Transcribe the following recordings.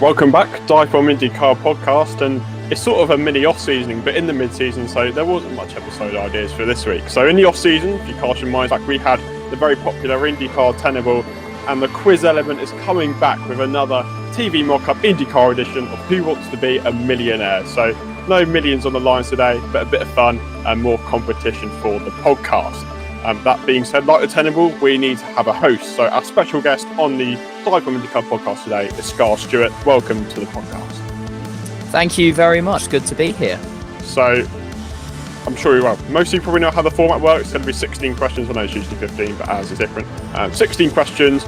Welcome back, DIVEBOMB IndyCar Podcast, and it's sort of a mini off-seasoning, but in the mid-season, so there wasn't much episode ideas for this week. So in the off-season, if you cast your minds back, we had the very popular IndyCar Tenable, and the quiz element is coming back with another TV mock-up IndyCar edition of Who Wants to Be a Millionaire. So no millions on the lines today, but a bit of fun and more competition for the podcast. That being said, like the Tenable, we need to have a host. So our special guest on the DIVEBOMB IndyCar Podcast today is Scar Stewart. Welcome to the podcast. Thank you very much. Good to be here. So I'm sure you will. Most of you probably know how the format works. It's going to be 16 questions. I know it's usually 15, but ours is different. 16 questions.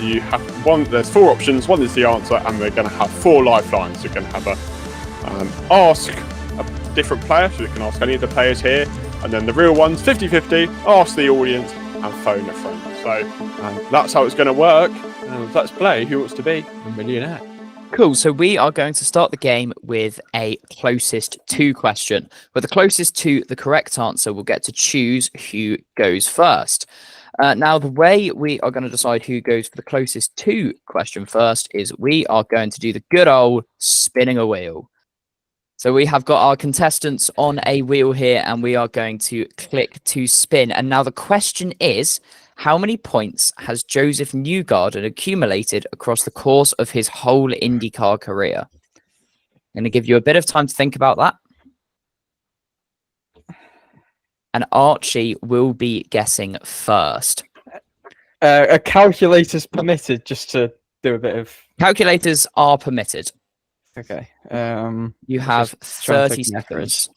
You have one. There's 4 options. One is the answer, and we're going to have 4 lifelines. You're going to have ask a different player, so you can ask any of the players here. And then the real ones, 50-50, ask the audience and phone a friend. So that's how it's going to work. Let's play Who Wants to Be a Millionaire. Cool. So we are going to start the game with a closest to question. With the closest to the correct answer, we'll get to choose who goes first. Now, the way we are going to decide who goes for the closest to question first is we are going to do the good old spinning a wheel. So we have got our contestants on a wheel here, and we are going to click to spin. And now the question is, how many points has Joseph Newgarden accumulated across the course of his whole IndyCar career? I'm going to give you a bit of time to think about that. And Archie will be guessing first. A calculator's permitted, just to do a bit of... Calculators are permitted. Okay. You have 30 seconds.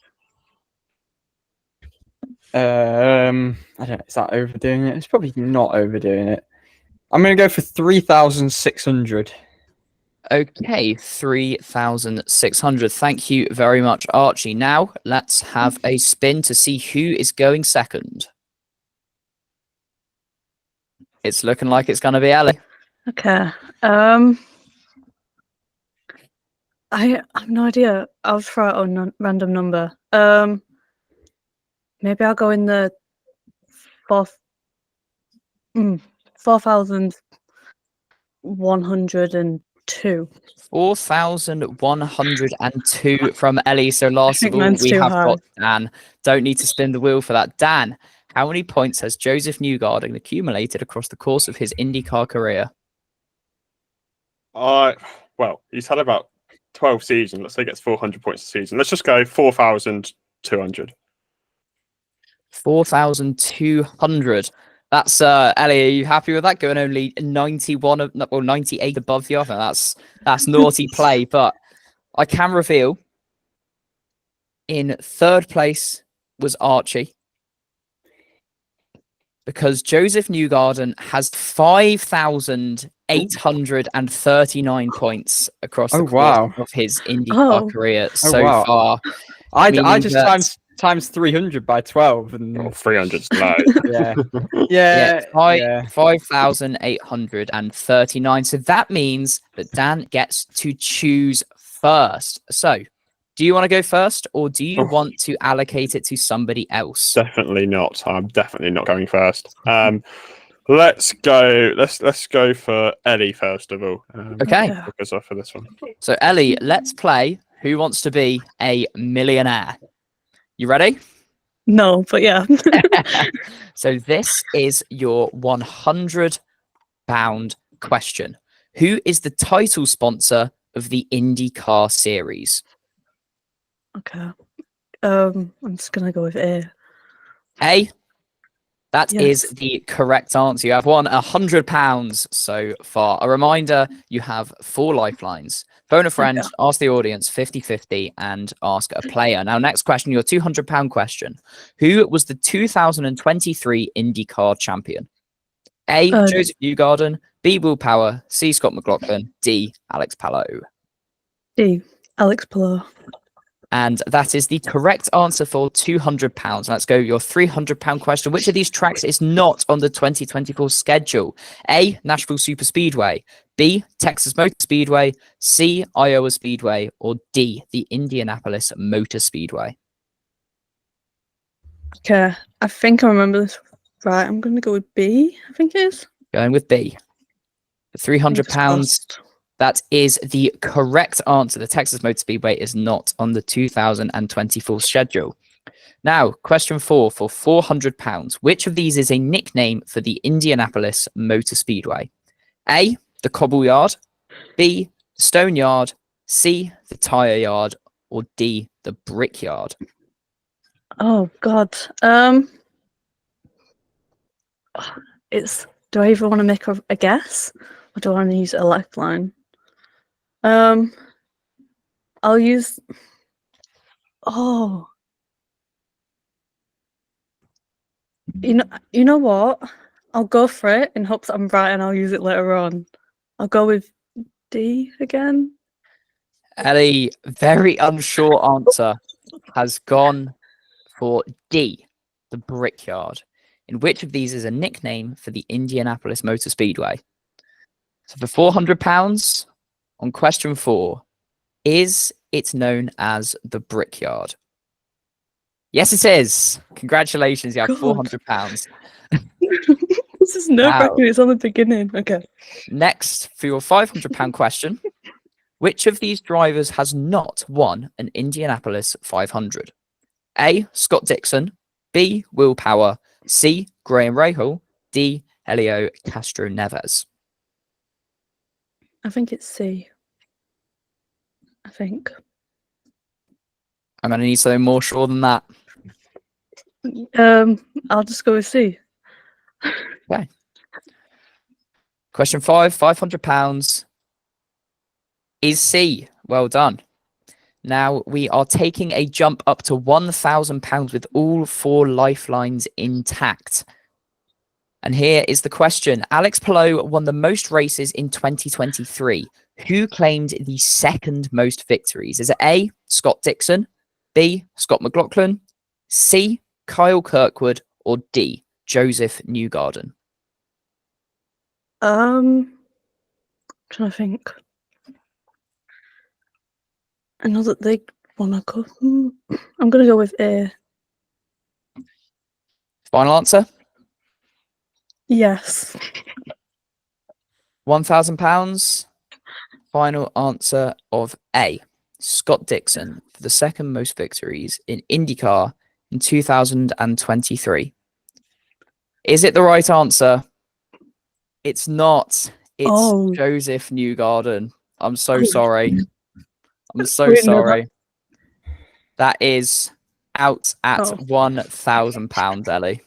I don't know. Is that overdoing it? It's probably not overdoing it. I'm going to go for 3,600. Okay, 3,600. Thank you very much, Archie. Now, let's have a spin to see who is going second. It's looking like it's going to be Ellie. Okay. I have no idea. I'll try it on a random number. Maybe I'll go in the 4,102. 4,102 from Ellie. So last of all, we have got Dan. Don't need to spin the wheel for that. Dan, how many points has Joseph Newgarden accumulated across the course of his IndyCar career? Well, he's had about 12 seasons. Let's say he gets 400 points a season. Let's just go 4,200. 4,200. That's Ellie. Are you happy with that? Going only 98 above you. I think that's naughty play, but I can reveal in third place was Archie, because Joseph Newgarden has 5,839 points across the course of his IndyCar career so far. I just times 300 by 12 and 300 is low. yeah. 5,839. So that means that Dan gets to choose first. So do you want to go first, or do you want to allocate it to somebody else? Definitely not. I'm definitely not going first. Let's go for Ellie first of all. Okay. Because for this one. So Ellie, let's play Who Wants to Be a Millionaire. You ready? No, but yeah. So this is your £100 question. Who is the title sponsor of the IndyCar series? Okay. I'm just gonna go with A. A. That Yes. is the correct answer. You have won £100 so far. A reminder, you have 4 lifelines. Phone a friend, ask the audience, 50-50, and ask a player. Now, next question, your £200 question. Who was the 2023 IndyCar champion? A. Joseph Newgarden, B. Will Power, C. Scott McLaughlin, D. Alex Palou. D. Alex Palou. And that is the correct answer for £200. Let's go your £300 question. Which of these tracks is not on the 2024 schedule? A. Nashville Super Speedway, B. Texas Motor Speedway, C. Iowa Speedway, or D. the Indianapolis Motor Speedway? Okay, I think I remember this right. I'm going to go with B, I think it is. Going with B. For £300, That is the correct answer. The Texas Motor Speedway is not on the 2024 schedule. Now, question 4 for £400. Which of these is a nickname for the Indianapolis Motor Speedway? A, the Cobble Yard, B, the Stone Yard, C, the Tire Yard, or D, the Brickyard? Oh God. It's. Do I even want to make a guess, or do I want to use a lifeline? I'll use. Oh. You know what? I'll go for it in hopes that I'm right, and I'll use it later on. I'll go with D again. A very unsure answer has gone for D, the Brickyard. In which of these is a nickname for the Indianapolis Motor Speedway? So for £400 on question 4, is it known as the Brickyard? Yes, it is. Congratulations, you have God. £400. This is nerve-wracking. It's on the beginning. Okay. Next, for your £500 question, which of these drivers has not won an Indianapolis 500? A, Scott Dixon, B, Will Power, C, Graham Rahal, D, Helio Castro Neves? I think it's C. I think. I'm going to need something more sure than that. I'll just go with C. Okay. Question 5, £500 is C. Well done. Now we are taking a jump up to £1,000 with all 4 lifelines intact. And here is the question. Alex Palou won the most races in 2023. Who claimed the second most victories? Is it A, Scott Dixon, B, Scott McLaughlin, C, Kyle Kirkwood, or D, Joseph Newgarden? Trying to think. I know that they want to go. I'm going to go with A. Final answer? Yes. £1,000. Final answer of A. Scott Dixon for the second most victories in IndyCar in 2023. Is it the right answer? It's not. It's Joseph Newgarden. I'm so sorry. I'm so sorry. That is out at £1,000, Ellie.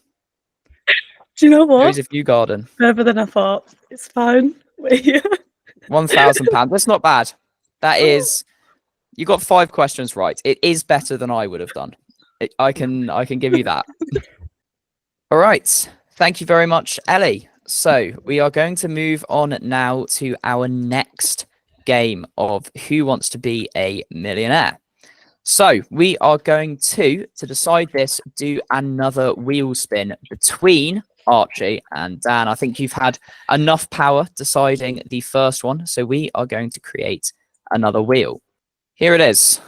Do you know what? Joseph Newgarden. Better than I thought. It's fine. £1,000. That's not bad. That is. You got 5 questions right. It is better than I would have done. I can give you that. All right. Thank you very much, Ellie. So we are going to move on now to our next game of Who Wants to Be a Millionaire. So we are going to decide this, do another wheel spin between Archie and Dan. I think you've had enough power deciding the first one, so we are going to create another wheel. Here it is.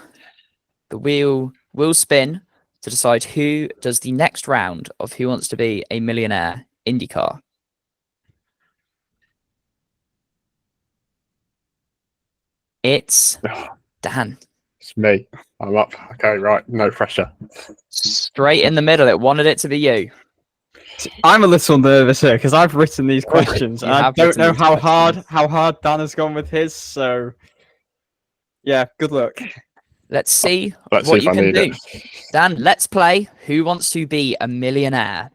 The wheel will spin to decide who does the next round of Who Wants to Be a Millionaire IndyCar. It's Dan. It's me. I'm up. Okay, right. No pressure. Straight in the middle. It wanted it to be you. I'm a little nervous here because I've written these questions and I don't know how hard Dan has gone with his. So, yeah, good luck. Let's see what you can do. Dan, let's play Who Wants to Be a Millionaire.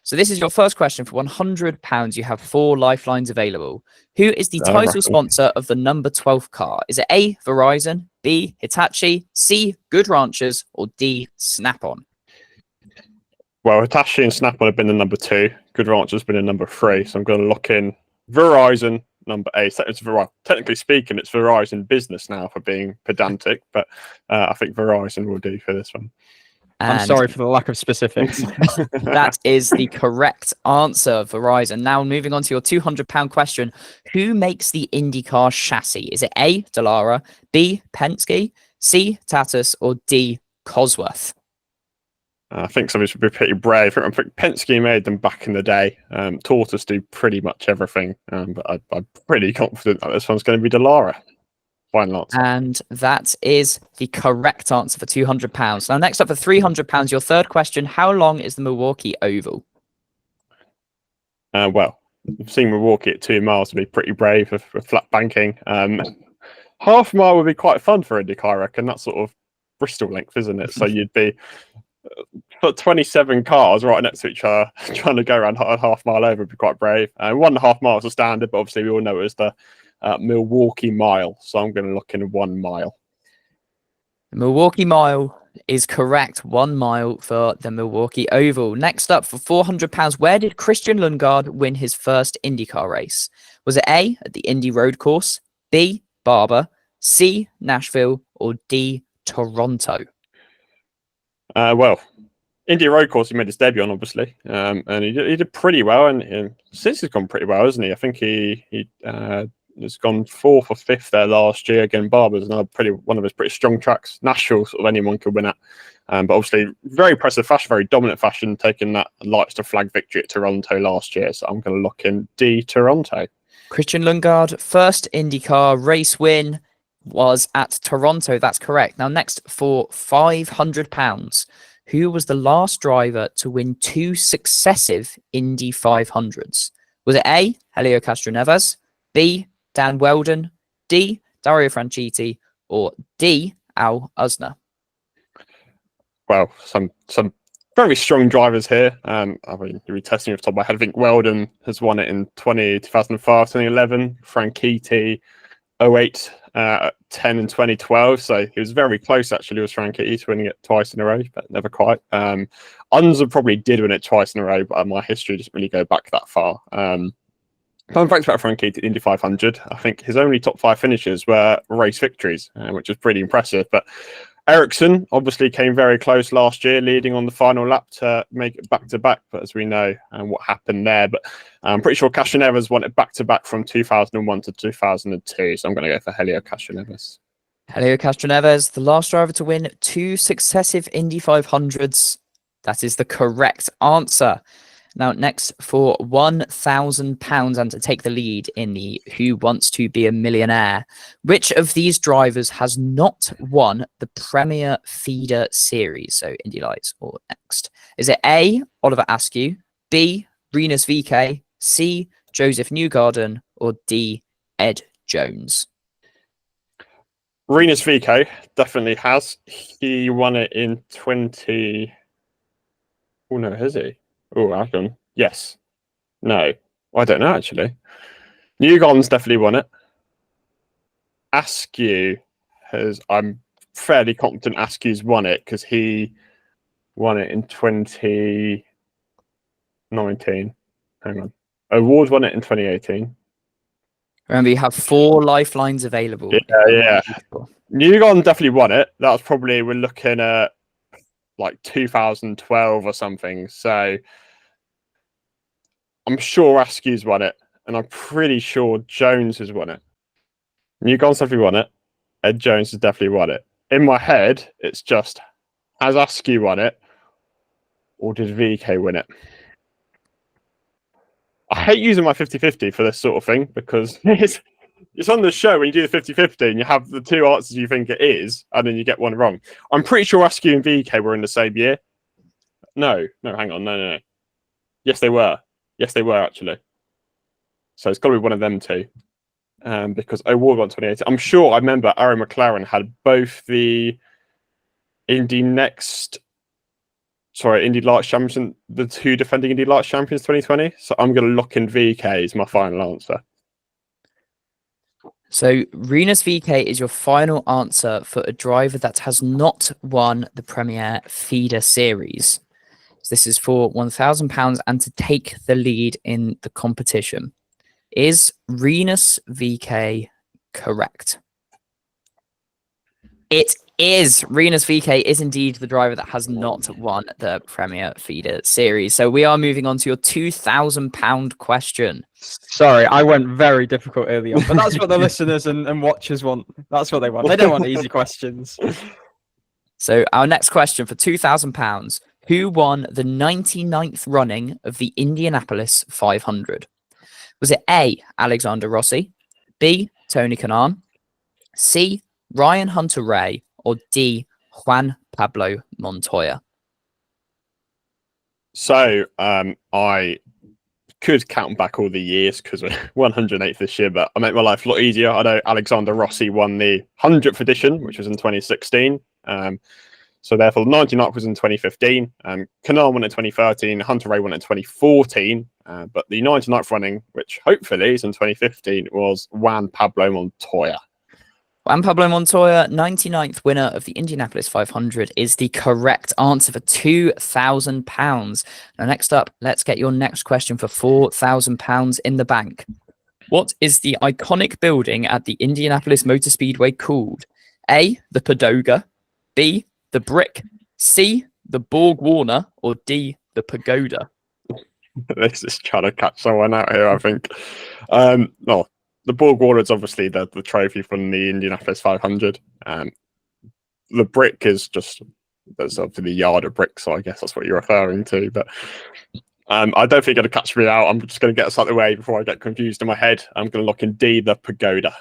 So this is your first question. For £100, you have 4 lifelines available. Who is the title sponsor of the number 12 car? Is it A, Verizon, B, Hitachi, C, Good Ranchers, or D, Snap-on? Well, Hitachi and Snap-on have been the number 2. Good Ranchers has been in number 3. So I'm going to lock in Verizon, number 8. Technically speaking, it's Verizon Business now for being pedantic, but I think Verizon will do for this one. And I'm sorry for the lack of specifics. That is the correct answer, Verizon. Now, moving on to your £200 question. Who makes the IndyCar chassis? Is it A, Dallara, B, Penske, C, Tatus, or D, Cosworth? I think some of this would be pretty brave. I think Penske made them back in the day. Taught us to do pretty much everything. But I'm pretty confident that this one's going to be Dallara. Final answer. And that is the correct answer for £200. Now, next up for £300, your third question. How long is the Milwaukee Oval? Well, I've seen Milwaukee at 2 miles to be pretty brave with flat banking. Half mile would be quite fun for IndyCar, I reckon. That's sort of Bristol length, isn't it? So you'd be put 27 cars right next to each other trying to go around a half mile over would be quite brave. 1.5 miles is standard, but obviously we all know it as the Milwaukee Mile. So I'm going to look in 1 mile. The Milwaukee Mile is correct. 1 mile for the Milwaukee Oval. Next up for £400, where did Christian Lundgaard win his first IndyCar race? Was it A, at the Indy Road Course, B, Barber, C, Nashville, or D, Toronto? Well, Indy Road Course, he made his debut on, obviously, and he did pretty well. And since he's gone pretty well, hasn't he? I think he has gone 4th or 5th there last year. Again, Barber's another one of his pretty strong tracks. Nashville, sort of anyone could win at. But obviously, very impressive fashion, very dominant fashion, taking that lights to flag victory at Toronto last year. So I'm going to lock in D, Toronto. Christian Lundgaard, first IndyCar race win was at Toronto. That's correct. Now, next for £500, who was the last driver to win 2 successive Indy 500s? Was it A, Helio Castroneves, B, Dan Weldon, D, Dario Franchitti, or D, Al Usner? Well, some very strong drivers here. I mean, you're testing off the top of my head. I think Weldon has won it in 2005, 2011, Franchitti 08, 10 and 2012. So he was very close, actually, with Franchitti to winning it twice in a row, but never quite. Unser probably did win it twice in a row, but my history doesn't really go back that far. Fun facts about Franchitti at Indy 500. I think his only top 5 finishes were race victories, which is pretty impressive. But Ericsson obviously came very close last year, leading on the final lap to make it back-to-back. But as we know, what happened there. But I'm pretty sure Castroneves won it back-to-back from 2001 to 2002. So I'm going to go for Helio Castroneves. Helio Castroneves, the last driver to win 2 successive Indy 500s. That is the correct answer. Now, next for £1,000 and to take the lead in the Who Wants to Be a Millionaire. Which of these drivers has not won the Premier Feeder Series? So Indy Lights or next. Is it A, Oliver Askew, B, Rinus VeeKay, C, Joseph Newgarden, or D, Ed Jones? Rinus VeeKay definitely has. He won it in 20... Oh, no, has he? Oh, hang on. Yes. No. I don't know, actually. Newgarden's definitely won it. Askew has... I'm fairly confident Askew's won it because he won it in 2019. Hang on. Award won it in 2018. Remember, you have 4 lifelines available. Yeah. Newgarden definitely won it. That was probably... We're looking at like 2012 or something. So... I'm sure Askew's won it, and I'm pretty sure Jones has won it. Newgarden's definitely won it. Ed Jones has definitely won it. In my head, it's just, has Askew won it, or did VeeKay win it? I hate using my 50-50 for this sort of thing, because it's on the show when you do the 50-50, and you have the 2 answers you think it is, and then you get one wrong. I'm pretty sure Askew and VeeKay were in the same year. No, hang on, no. Yes, they were. Yes, they were, actually. So it's got to be one of them 2. Because O'Ward won 2018. I'm sure I remember Aaron McLaren had both the Indy Lights Champions, the 2 defending Indy Lights Champions 2020. So I'm going to lock in VeeKay as my final answer. So Rinus VeeKay is your final answer for a driver that has not won the Premier Feeder Series. This is for £1,000 and to take the lead in the competition. Is Rinus VeeKay correct? It is. Rinus VeeKay is indeed the driver that has not won the Premier Feeder Series. So we are moving on to your £2,000 question. Sorry, I went very difficult early on, but that's what the listeners and watchers want. That's what they want. They don't want easy questions. So our next question for £2,000. Who won the 99th running of the Indianapolis 500? Was it A, Alexander Rossi, B, Tony Kanaan, C, Ryan Hunter-Reay, or D, Juan Pablo Montoya? So I could count back all the years because we're 108th this year, but I make my life a lot easier. I know Alexander Rossi won the 100th edition, which was in 2016. So therefore, the 99th was in 2015. Kanaan won in 2013. Hunter-Reay won in 2014. But the 99th running, which hopefully is in 2015, was Juan Pablo Montoya. Juan Pablo Montoya, 99th winner of the Indianapolis 500, is the correct answer for £2,000. Now, next up, let's get your next question for £4,000 in the bank. What is the iconic building at the Indianapolis Motor Speedway called? A, the Padoga, B, the Brick, C, the Borg Warner, or D, the Pagoda? This is trying to catch someone out here, I think. No, the Borg Warner is obviously the trophy from the Indianapolis 500. The Brick is just, there's obviously the yard of bricks, so I guess that's what you're referring to. But I don't think you're going to catch me out. I'm just going to get us out of the way before I get confused in my head. I'm going to lock in D, the Pagoda.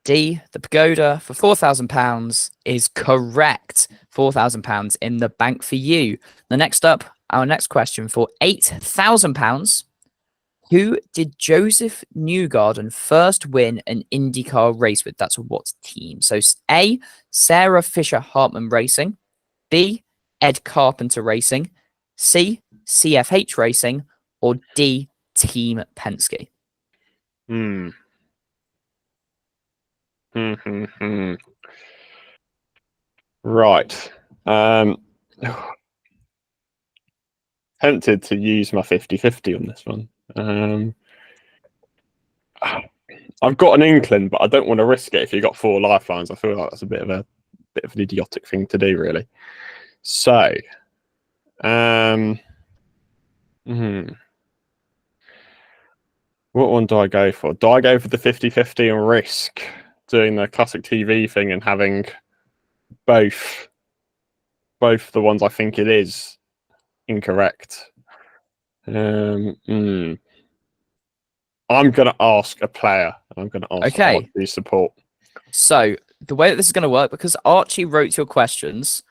D, the Pagoda, for £4,000 is correct. £4,000 in the bank for you. The next up, our next question for £8,000. Who did Joseph Newgarden first win an IndyCar race with? That's what team? So A, Sarah Fisher Hartman Racing, B, Ed Carpenter Racing, C, CFH Racing, or D, Team Penske? Right. Tempted to use my 50-50 on this one. I've got an inkling, but I don't want to risk it if you've got 4 lifelines. I feel like that's a bit of an idiotic thing to do, really. So, what one do I go for? Do I go for the 50-50 and risk doing the classic TV thing and having both the ones I think it is incorrect? I'm going to ask a player. I'm going to ask what do you support. So the way that this is going to work, because Archie wrote your questions,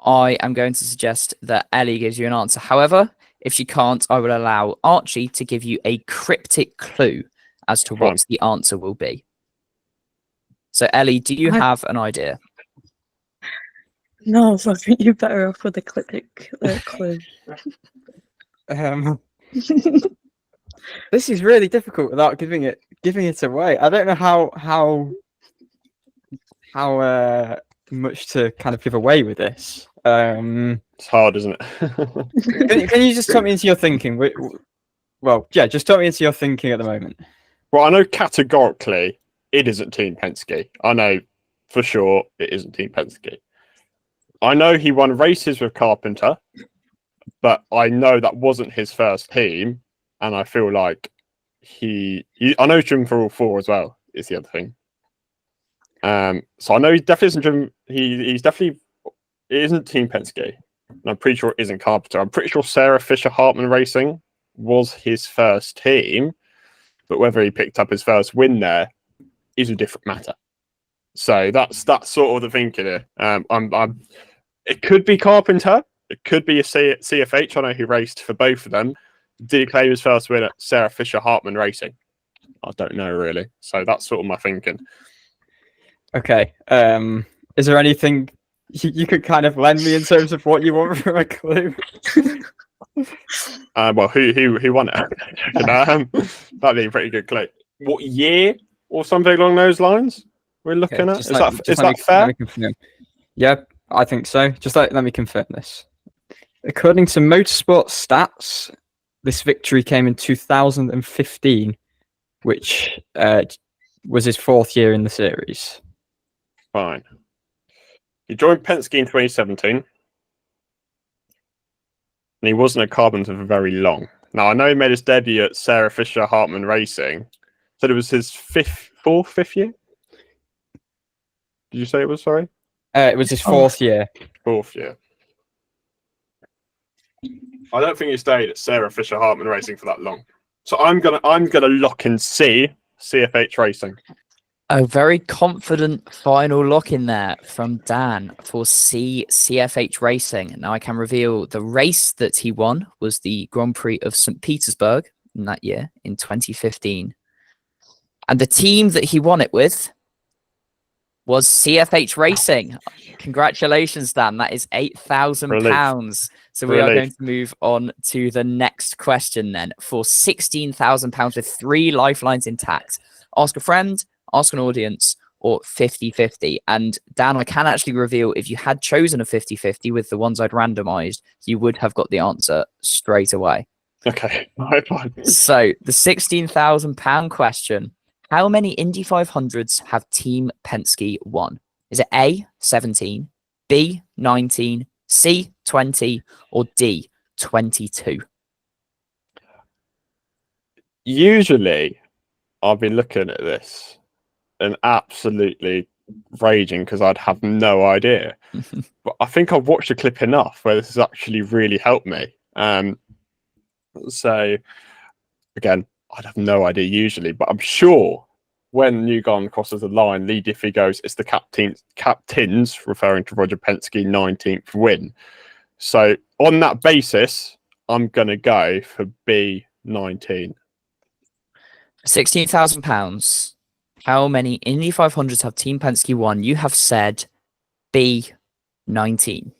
I am going to suggest that Ellie gives you an answer. However, if she can't, I will allow Archie to give you a cryptic clue as to what the answer will be. So Ellie, do you have an idea? No, so I think you're better off with a cryptic clue. This is really difficult without giving it away. I don't know how much to kind of give away with this. It's hard, isn't it? Can you just tell me into your thinking? Well, yeah, just tell me into your thinking at the moment. Well, I know categorically it isn't Team Penske. I know for sure it isn't Team Penske. I know he won races with Carpenter, but I know that wasn't his first team, and I feel like I know he's driven for all 4 as well, is the other thing. So I know he definitely isn't driven, it isn't Team Penske, and I'm pretty sure it isn't Carpenter. I'm pretty sure Sarah Fisher Hartman Racing was his first team, but whether he picked up his first win there is a different matter. So that's sort of the thinking here. It could be Carpenter. It could be a CFH. I know he raced for both of them. Did he claim his first win at Sarah Fisher Hartman Racing? I don't know, really. So that's sort of my thinking. Okay. Is there anything you could kind of lend me in terms of what you want from a clue? Well, who won it? That'd be a pretty good clue. What year or something along those lines we're looking at? Is that fair? Yeah, I think so. Just let me confirm this. According to Motorsport Stats, this victory came in 2015, which was his 4th year in the series. Fine. He joined Penske in 2017. And he wasn't a Carpenter for very long. Now, I know he made his debut at Sarah Fisher Hartman Racing. Said it was his fifth year? Did you say it was, sorry? It was his 4th year. 4th year. I don't think he stayed at Sarah Fisher Hartman Racing for that long. So I'm gonna lock in C, CFH Racing. A very confident final lock in there from Dan for CFH Racing. Now I can reveal the race that he won was the Grand Prix of St. Petersburg in that year, in 2015. And the team that he won it with was CFH Racing. Congratulations, Dan. That is £8,000. So we are going to move on to the next question then for £16,000 with 3 lifelines intact. Ask a friend, ask an audience, or 50-50. And Dan, I can actually reveal if you had chosen a 50-50 with the ones I'd randomized, you would have got the answer straight away. Okay. So the £16,000 question. How many Indy 500s have Team Penske won? Is it A, 17, B, 19, C, 20, or D, 22? Usually, I've been looking at this and absolutely raging because I'd have no idea. But I think I've watched a clip enough where this has actually really helped me. So, again, I'd have no idea usually, but I'm sure when Newgarden crosses the line, Lee Diffie goes, it's the captain's, referring to Roger Penske, 19th win. So, on that basis, I'm going to go for B19. £16,000. How many Indy 500s have Team Penske won? You have said B19.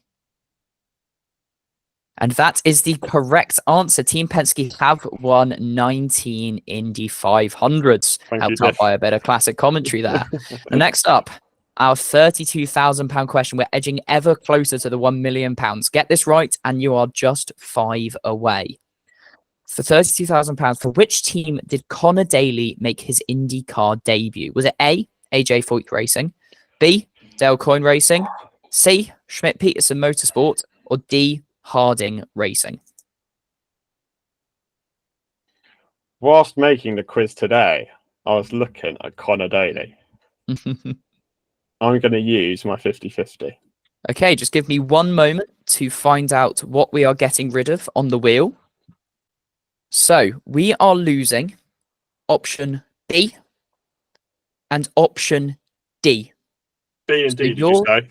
And that is the correct answer. Team Penske have won 19 Indy 500s. Helped out by a bit of classic commentary there. Next up, our £32,000 question. We're edging ever closer to the £1 million. Get this right, and you are just 5 away. For £32,000, for which team did Connor Daly make his IndyCar debut? Was it A, AJ Foyt Racing, B, Dale Coyne Racing, C, Schmidt-Peterson Motorsport, or D, Harding Racing? Whilst making the quiz today, I was looking at Connor Daly. I'm going to use my 50-50. Okay, just give me 1 moment to find out what we are getting rid of on the wheel. So we are losing option B and option D. B and D, did you say?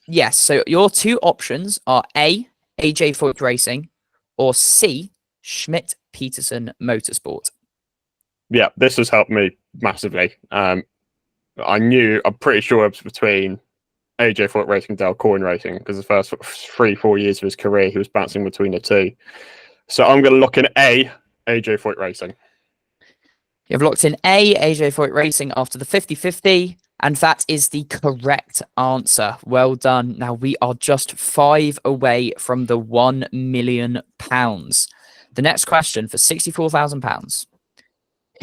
Yes, so your 2 options are A, AJ Foyt Racing, or C, Schmidt-Peterson Motorsport. Yeah, this has helped me massively. I'm pretty sure it was between AJ Foyt Racing and Dale Coyne Racing, because the first 3-4 years of his career, he was bouncing between the 2. So I'm going to lock in A, AJ Foyt Racing. You've locked in A, AJ Foyt Racing after the 50-50, and that is the correct answer. Well done. Now we are just 5 away from the £1 million. The next question for £64,000.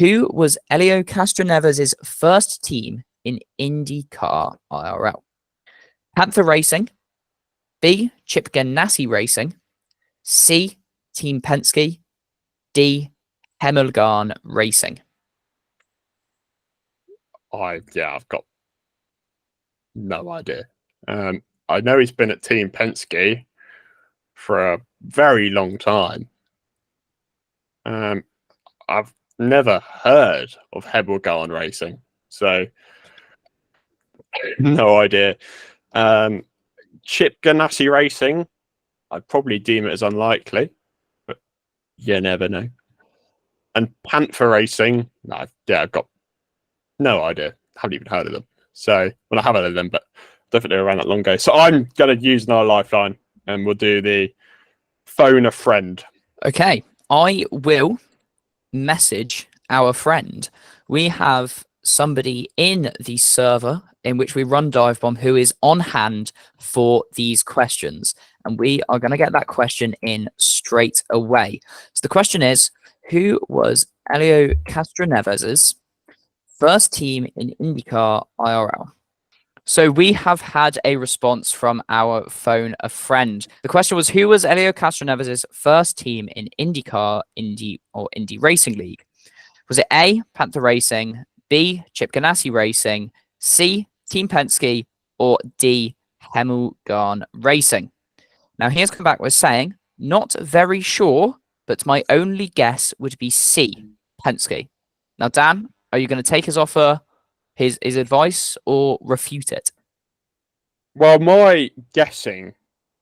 Who was Elio Castroneves' first team in IndyCar IRL? Panther Racing, B, Chip Ganassi Racing, C, Team Penske, D, Hemmelgarn Racing. I've got no idea. I know he's been at Team Penske for a very long time. I've never heard of Hemmelgarn Racing, so no idea. Chip Ganassi Racing, I'd probably deem it as unlikely, but you never know. And Panther Racing, I've got no idea. Haven't even heard of them. So, well, I have heard of them, but definitely around that long ago. So I'm going to use another lifeline, and we'll do the phone a friend. Okay, I will message our friend. We have somebody in the server in which we run Dive Bomb who is on hand for these questions, and we are going to get that question in straight away. So the question is, who was Elio Castroneves' first team in IndyCar IRL? So we have had a response from our phone a friend. The question was, who was Elio Castroneves' first team in IndyCar, Indy Racing League? Was it A, Panther Racing, B, Chip Ganassi Racing, C, Team Penske, or D, Hemmelgarn Racing? Now he has come back with saying Not very sure, but my only guess would be C, Penske. Now, Dan, are you going to take his offer, his advice, or refute it? Well, my guessing,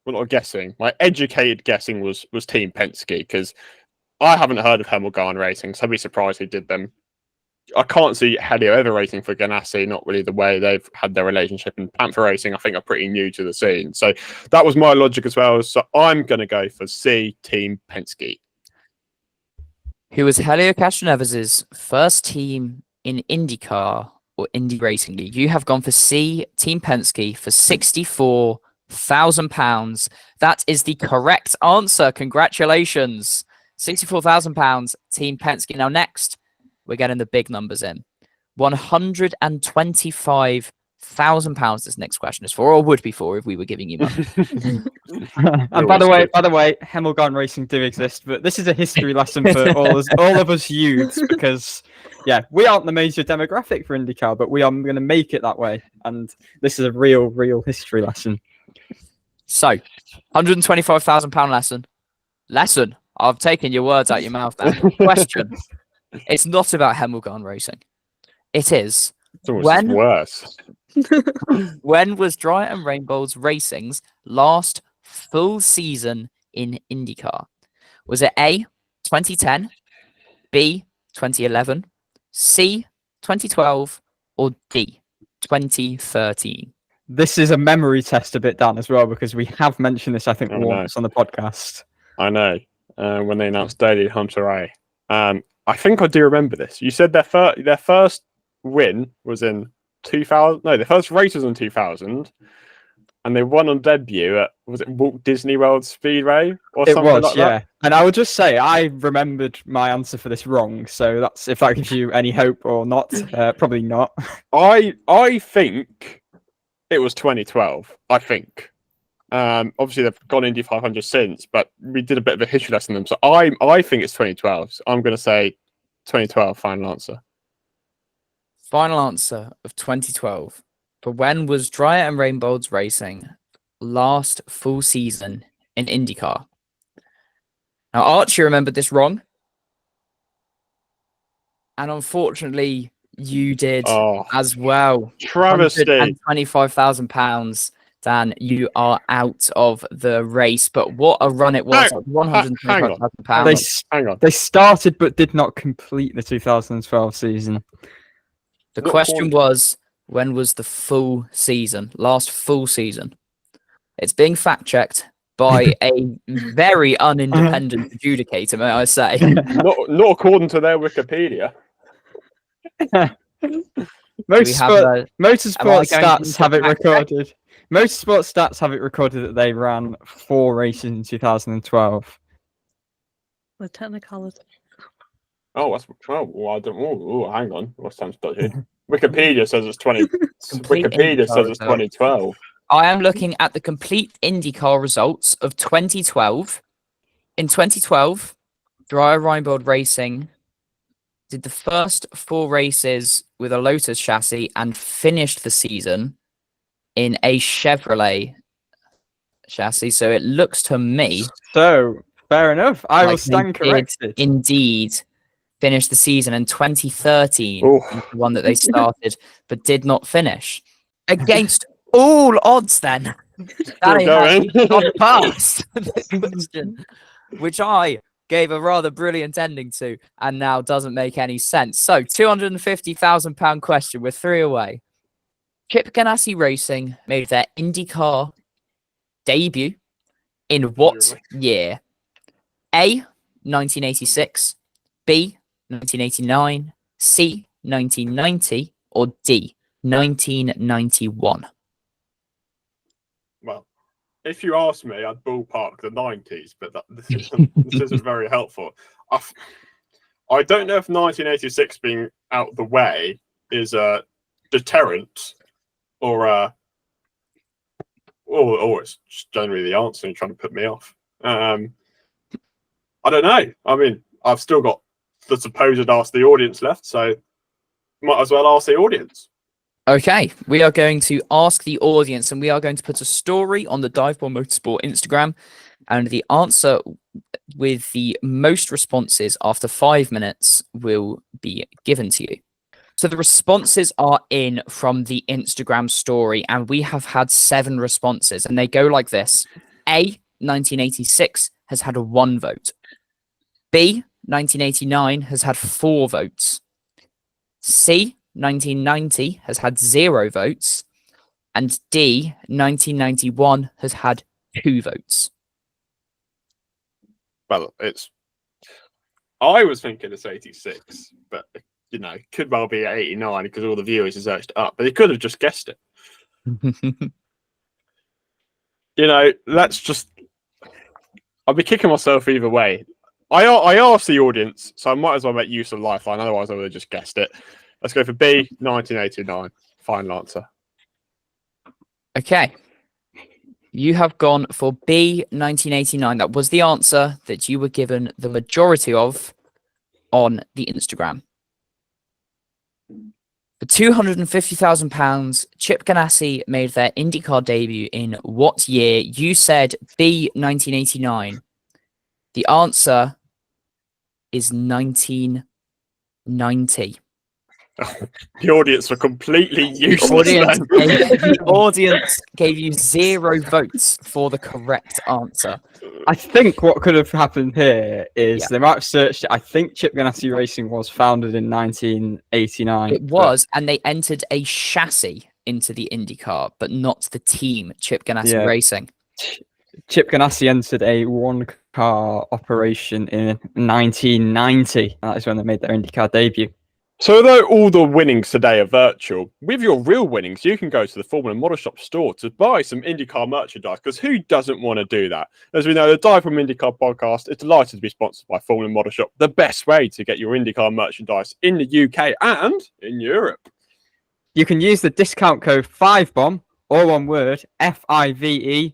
well, not guessing, my educated guessing was Team Penske, because I haven't heard of Hamilton Racing, so I'd be surprised he did them. I can't see Helio ever racing for Ganassi, not really the way they've had their relationship. And Panther Racing, I think, are pretty new to the scene. So that was my logic as well. So I'm going to go for C, Team Penske. Who was Helio Castroneves' first team in IndyCar or Indy Racing League? You have gone for C, Team Penske, for £64,000. That is the correct answer. Congratulations. £64,000, Team Penske. Now, next, we're getting the big numbers in. £125,000 this next question is for, or would be for if we were giving you money. And by the way, Hamilton Racing do exist, but this is a history lesson for all of us youths, because we aren't the major demographic for IndyCar, but we are going to make it that way, and this is a real history lesson. So, £125,000 lesson. I've taken your words out your mouth there. Question. It's not about Hamilton Racing. It is. It's almost worse. When was Dry and Rainbow's Racing's last full season in IndyCar? Was it A, 2010, B, 2011, C, 2012, or D, 2013? This is a memory test a bit, Dan, as well, because we have mentioned this, I think, once on the podcast. I know. When they announced Daily Hunter A. I think I do remember this. You said their first win was in 2000. No, their first race was in 2000, and they won on debut at, was it Walt Disney World Speedway or something like that? Yeah. And I would just say I remembered my answer for this wrong, so that's if that gives you any hope or not. Probably not. I think it was 2012. I think. Obviously they've gone Indy 500 since, but we did a bit of a history lesson on them. So I think it's 2012. So I'm going to say 2012. Final answer. Final answer of 2012. But when was Dry and Rainbow's Racing last full season in IndyCar? Now, Archie remembered this wrong, and unfortunately, you did as well. Travesty. £125,000. Dan, you are out of the race, but what a run it was. £125,000. Hang on. They started but did not complete the 2012 season. The question was, when was the full season? Last full season. It's being fact-checked by a very unindependent adjudicator, may I say. Not according to their Wikipedia. Motorsport stats have it recorded. Motorsport stats have it recorded that they ran 4 races in 2012. The technicality. Oh, I don't. Oh, hang on. What's time dodgy? Wikipedia says it's 20. Wikipedia says it's 2012. I am looking at the complete IndyCar results of 2012. In 2012, Dry Rainbow Racing did the first 4 races with a Lotus chassis and finished the season in a Chevrolet chassis. So it looks to me. So fair enough. I will stand corrected. Indeed, finished the season in 2013, the one that they started but did not finish. Against all odds, then. That ain't gone past this question, which I gave a rather brilliant ending to, and now doesn't make any sense. So, £250,000 question. We're 3 away. Chip Ganassi Racing made their IndyCar debut in what year? A, 1986, B, 1989, C, 1990, or D, 1991? Well, if you ask me, I'd ballpark the 90s, but this isn't very helpful. I don't know if 1986 being out the way is a deterrent or it's just generally the answer and trying to put me off. I don't know. I mean, I've still got the supposed ask the audience left, so might as well ask the audience. Okay, we are going to ask the audience, and we are going to put a story on the DiveBomb Motorsport Instagram. and the answer with the most responses after 5 minutes will be given to you. So the responses are in from the Instagram story, and we have had 7 responses, and they go like this. A, 1986 has had 1 vote. B, 1989 has had 4 votes. C, 1990 has had 0 votes. And D, 1991 has had 2 votes. Well, I was thinking it's 86, but it could well be 89 because all the viewers have searched it up, but they could have just guessed it. I'll be kicking myself either way. I asked the audience, so I might as well make use of Lifeline, otherwise I would have just guessed it. Let's go for B, 1989. Final answer. Okay. You have gone for B, 1989. That was the answer that you were given the majority of on the Instagram. For £250,000, Chip Ganassi made their IndyCar debut in what year? You said B, 1989. The answer is 1990. The audience were completely useless. The audience gave you 0 votes for the correct answer. I think what could have happened here is they might have searched it. I think Chip Ganassi Racing was founded in 1989. It was, and they entered a chassis into the IndyCar, but not the team, Chip Ganassi Racing. Chip Ganassi entered a 1-car operation in 1990. That is when they made their IndyCar debut. So although all the winnings today are virtual, with your real winnings, you can go to the Formula Model Shop store to buy some IndyCar merchandise, because who doesn't want to do that? As we know, the DIVEBOMB IndyCar Podcast is delighted to be sponsored by Formula Model Shop, the best way to get your IndyCar merchandise in the UK and in Europe. You can use the discount code 5BOMB, all one word, FIVEBOMB,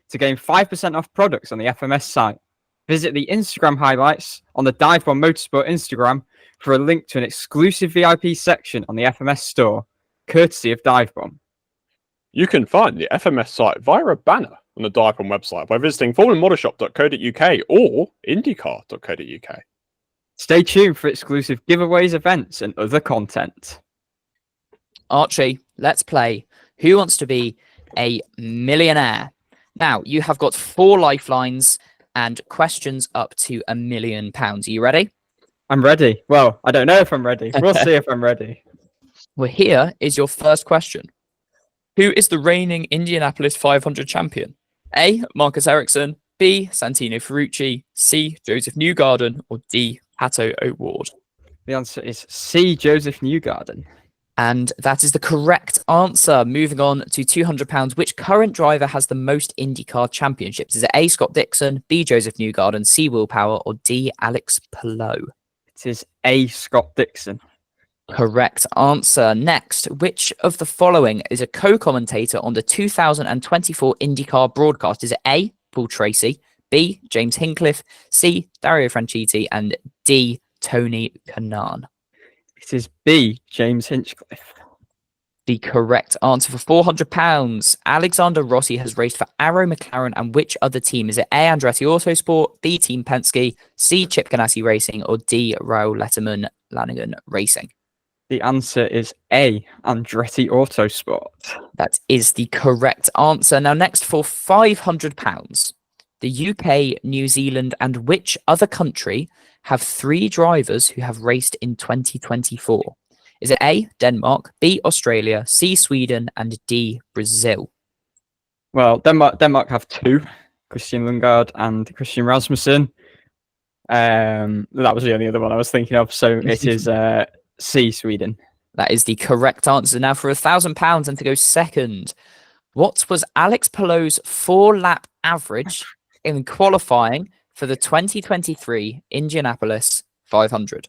to gain 5% off products on the FMS site. Visit the Instagram highlights on the DIVEBOMB Motorsport Instagram for a link to an exclusive VIP section on the FMS store, courtesy of DIVEBOMB. You can find the FMS site via a banner on the DIVEBOMB website by visiting formulamodelshop.co.uk or indycar.co.uk. Stay tuned for exclusive giveaways, events, and other content. Archie, let's play Who Wants to Be a Millionaire? Now, you have got 4 lifelines and questions up to £1 million. Are you ready? I'm ready. Well, I don't know if I'm ready. We'll see if I'm ready. Well, here is your first question. Who is the reigning Indianapolis 500 champion? A, Marcus Ericsson, B, Santino Ferrucci, C, Joseph Newgarden, or D, Pato O'Ward? The answer is C, Joseph Newgarden. And that is the correct answer. Moving on to £200. Which current driver has the most IndyCar championships? Is it A, Scott Dixon, B, Joseph Newgarden, C, Will Power, or D, Alex Palou? It is A, Scott Dixon. Correct answer. Next, which of the following is a co-commentator on the 2024 IndyCar broadcast? Is it A, Paul Tracy, B, James Hinchcliffe, C, Dario Franchitti, and D, Tony Kanaan? It is B, James Hinchcliffe. The correct answer. For £400, Alexander Rossi has raced for Arrow McLaren and which other team? Is it A, Andretti Autosport, B, Team Penske, C, Chip Ganassi Racing, or D, Raul Letterman Lanigan Racing? The answer is A, Andretti Autosport. That is the correct answer. Now, next for £500, the UK, New Zealand, and which other country have 3 drivers who have raced in 2024? Is it A, Denmark, B, Australia, C, Sweden, and D, Brazil? Well, Denmark have 2, Christian Lundgaard and Christian Rasmussen. That was the only other one I was thinking of, so it is C, Sweden. That is the correct answer. Now for £1,000 and to go second, what was Alex Palou's 4-lap average in qualifying for the 2023 Indianapolis 500?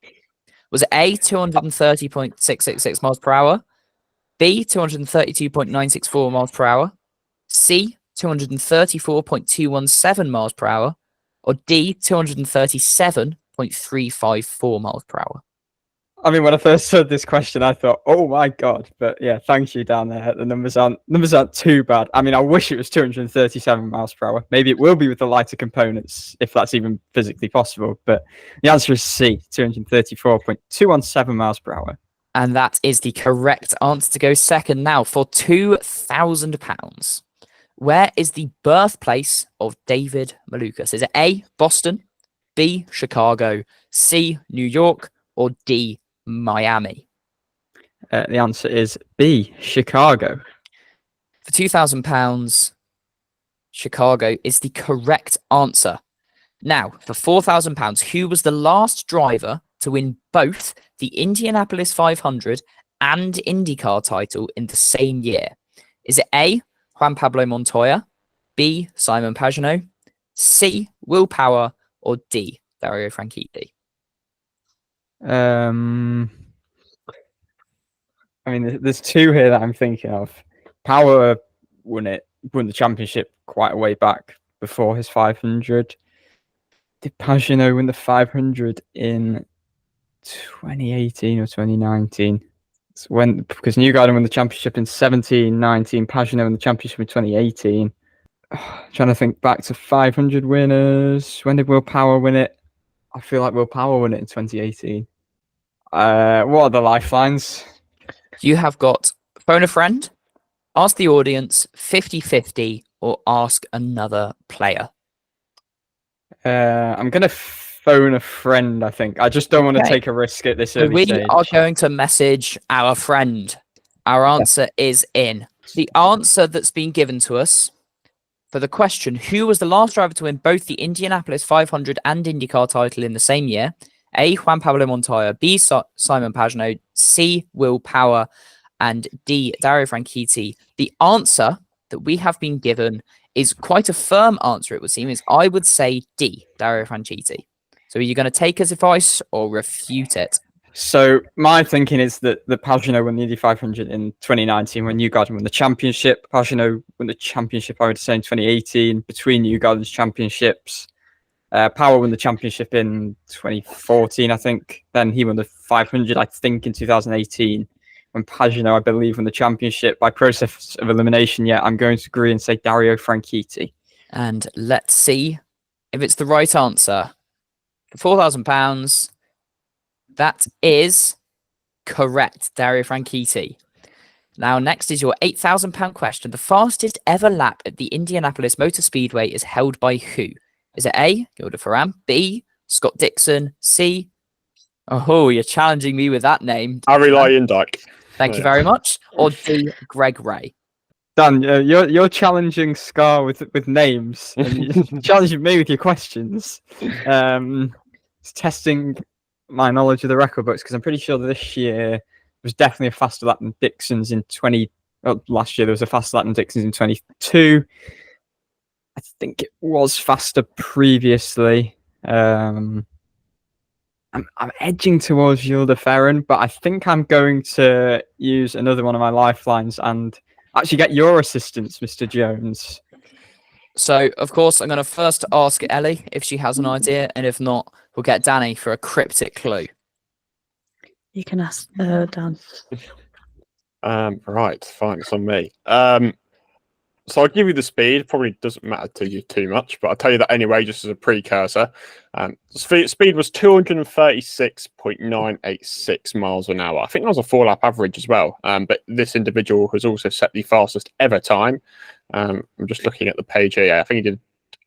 Was it A, 230.666 miles per hour, B, 232.964 miles per hour, C, 234.217 miles per hour, or D, 237.354 miles per hour? I mean, when I first heard this question, I thought, "Oh my god!" But yeah, thank you down there. The numbers aren't too bad. I mean, I wish it was 237 miles per hour. Maybe it will be with the lighter components, if that's even physically possible. But the answer is C, 234.217 miles per hour. And that is the correct answer to go second. Now, for £2,000, where is the birthplace of David Malukas? Is it A, Boston, B, Chicago, C, New York, or D, Miami? The answer is B, Chicago. For £2,000, Chicago is the correct answer. Now, for £4,000, who was the last driver to win both the Indianapolis 500 and IndyCar title in the same year? Is it A, Juan Pablo Montoya, B, Simon Pagenaud, C, Will Power, or D, Dario Franchitti? I mean, there's two here that I'm thinking of. Power won the championship quite a way back before his 500. Did Pagenaud win the 500 in 2018 or 2019? It's because Newgarden won the championship in 17-19. Pagenaud won the championship in 2018. Trying to think back to 500 winners. When did Will Power win it? I feel like Will Power won it in 2018. What are the lifelines? You have got phone a friend, ask the audience, 50-50, or ask another player. I'm going to phone a friend, I think. I just don't want to take a risk at this So early we stage. are going to message our friend. Our answer is in. The answer that's been given to us for the question, who was the last driver to win both the Indianapolis 500 and IndyCar title in the same year? A, Juan Pablo Montoya, B, Simon Pagenaud, C, Will Power, and D, Dario Franchitti. The answer that we have been given is quite a firm answer, it would seem. I would say D, Dario Franchitti. So are you going to take his advice or refute it? So my thinking is that Pagenaud won the Indy 500 in 2019 when Newgarden won the championship. Pagenaud won the championship, I would say, in 2018 between Newgarden's championships. Power won the championship in 2014, I think. Then he won the 500, I think, in 2018. When Pagenaud, I believe, won the championship by process of elimination. Yeah, I'm going to agree and say Dario Franchitti. And let's see if it's the right answer. For £4,000, that is correct, Dario Franchitti. Now, next is your £8,000 question. The fastest ever lap at the Indianapolis Motor Speedway is held by who? Is it A, Gilda Ferran, B, Scott Dixon, C? Oh, you're challenging me with that name. Harry Lyndike. Thank you very much. Or D, Greg Ray. Dan, you're challenging Scar with names, and you're challenging me with your questions. It's testing my knowledge of the record books because I'm pretty sure this year was definitely a faster lap than Dixon's in last year there was a faster lap than Dixon's in 22. I think it was faster previously. I'm edging towards Gilda Ferran, but I think I'm going to use another one of my lifelines and actually get your assistance, Mr. Jones. So, of course, I'm going to first ask Ellie if she has an idea, and if not, we'll get Danny for a cryptic clue. You can ask Dan. Right, fine, it's on me. So I'll give you the speed. Probably doesn't matter to you too much, but I'll tell you that anyway, just as a precursor. Speed was 236.986 miles an hour. I think that was a 4-lap average as well. But this individual has also set the fastest ever time. I'm just looking at the page here. I think he did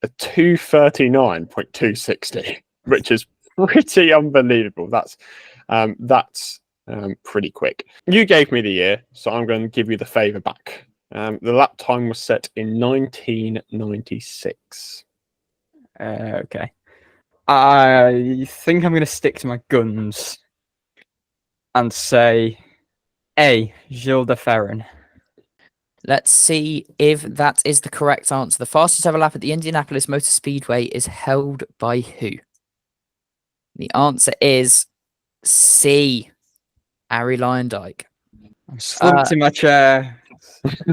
a 239.260, which is pretty unbelievable. That's pretty quick. You gave me the year, so I'm going to give you the favour back. The lap time was set in 1996. Okay. I think I'm going to stick to my guns and say A, Gilda Ferran. Let's see if that is the correct answer. The fastest ever lap at the Indianapolis Motor Speedway is held by who? The answer is C, Harry Lyndike. I'm slumped in my chair.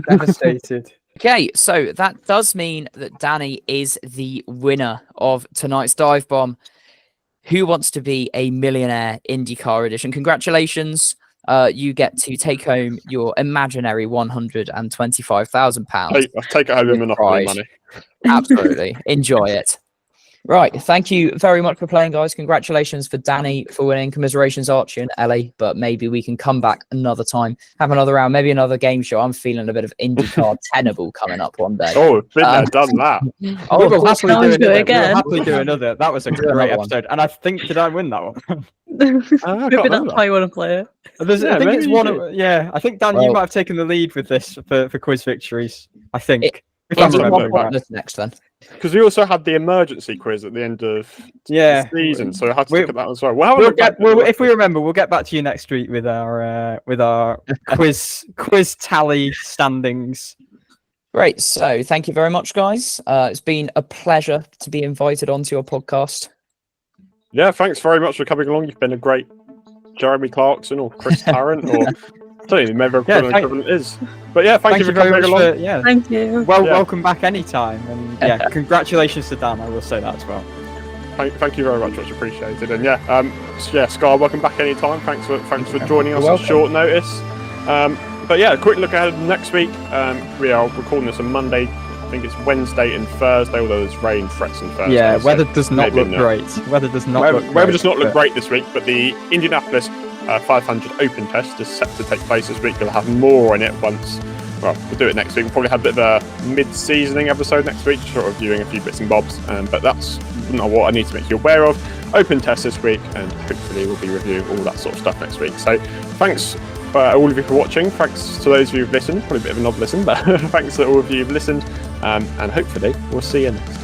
Devastated. Okay, so that does mean that Danny is the winner of tonight's Dive Bomb. Who wants to be a Millionaire IndyCar edition? Congratulations. You get to take home your imaginary £125,000. I'll take it home in Monopoly money. Absolutely. Enjoy it. Right. Thank you very much for playing, guys. Congratulations for Danny for winning. Commiserations, Archie and Ellie. But maybe we can come back another time, have another round, maybe another game show. I'm feeling a bit of IndyCar tenable coming up one day. Oh, been there, done that. Oh, we'll happily Sounds do good another. again. We'll happily do another. That was a another great one. episode, and I think did I win that one? Maybe that's remember. why you want to play it. I Yeah, think maybe it's you one. did. I think Dan, you Well- might have taken the lead with this for quiz victories. I think. If Into I'm the remembering one right. point next then. Because we also had the emergency quiz at the end of Yeah. the season, so I had to We- look at that as well. We'll If we remember, we'll get back to you next week with our quiz tally standings. Great. So thank you very much, guys. It's been a pleasure to be invited onto your podcast. Yeah, thanks very much for coming along. You've been a great Jeremy Clarkson or Chris Tarrant or I don't even remember what the equivalent is. But yeah, thank you for very coming much. along. Thank you. Welcome back anytime. And yeah, congratulations to Dan. I will say that as well. Thank you very much appreciated. And Scar, welcome back anytime. Thanks for joining us on short notice. But yeah, a quick look ahead next week. We are recording this on Monday. I think it's Wednesday and Thursday, although there's rain threats on Thursday. Yeah, so weather does not maybe look great. Weather does not look great. Weather does not look great this week, but the Indianapolis 500 Open Test is set to take place this week. We'll have more on it once. Well, we'll do it next week. We'll probably have a bit of a mid-seasoning episode next week, sort of viewing a few bits and bobs. But that's not what I need to make you aware of. Open Test this week, and hopefully we'll be reviewing all that sort of stuff next week. So thanks all of you for watching. Thanks to those of you who've listened. Probably a bit of an odd listen, but thanks to all of you who've listened. And hopefully we'll see you next time.